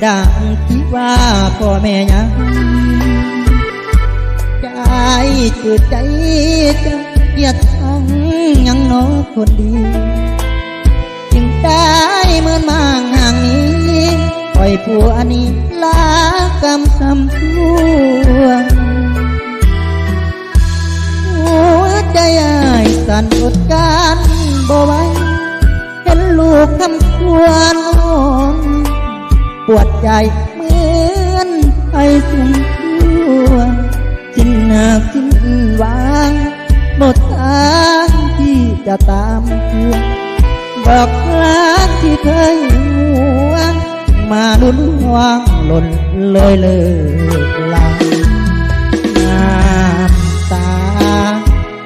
ดังที่ว่าพ่อแม่ยังใจจืดใจจะเกียดทั้งยังน้อคนดีจึงได้เหมือนมางห่างนี้ปล่อยผัวนี้ลากำซ้ำชั่วหัวใจอ้ายสั่นอดการบ่ไหวเห็นลูกคำควรปวดใจเหมือนไฟสุ่มทั่วสิ้นหน้าสิ้นหวังหมดทางที่จะตามเพื่อนบอกรักที่เคยหวงมาลุ้นวางหล่นเลยเลิกลาน้ำตา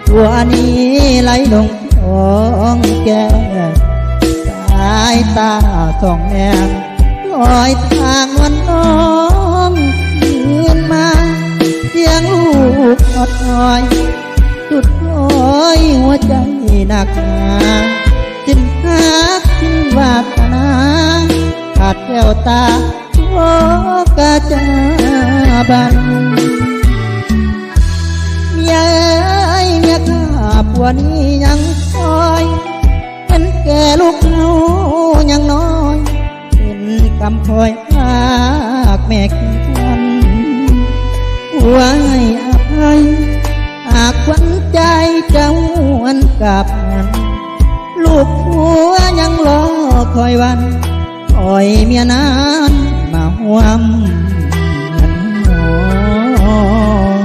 ตัวนี้ไหลลงท้องแก้มสายตาส่องแนมลอยทางวันน้องคืนมาเสียงลูกอดอ้อยสุดร้อยหัวใจหนักหนาสิ้นหักสิ้นวาสนาขาดแก้วตาโอ้กะจาบันเมียเมียข้าผัวนี้ยังคอยเห็นแก่ลูกเรายังน้อยเป็นกำพร้อยภาคแม่ขี้ฉันหัวให้อภัยหากควันใจจะหวนกลับมันลูกผัวยังรอคอยวันคอยเมียนั้นมาห่วมเงินหอม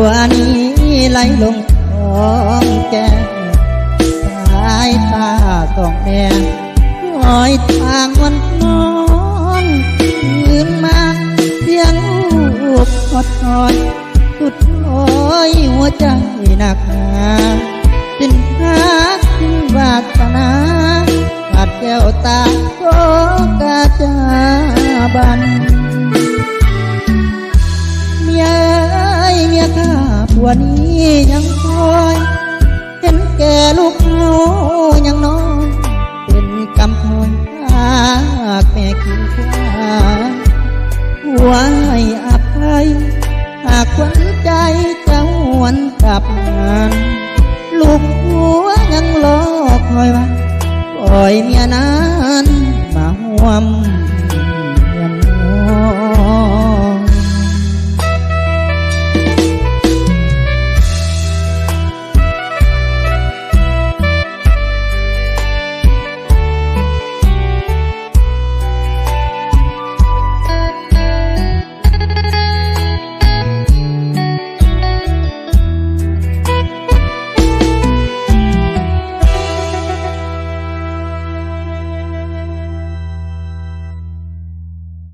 วันนี้ไหลลงท้องแก้มสายตาส่องแนมคอยทางวันนอนคืนมาเสียงลูกกอดคอยสุดร้อยหัวใจหนักหนาสิ้นรักสิ้นวาสนาขาดแก้วตาโกกาจาบันเมียข้าผัวนี้ยังคอยเห็นแก่ลูกเรา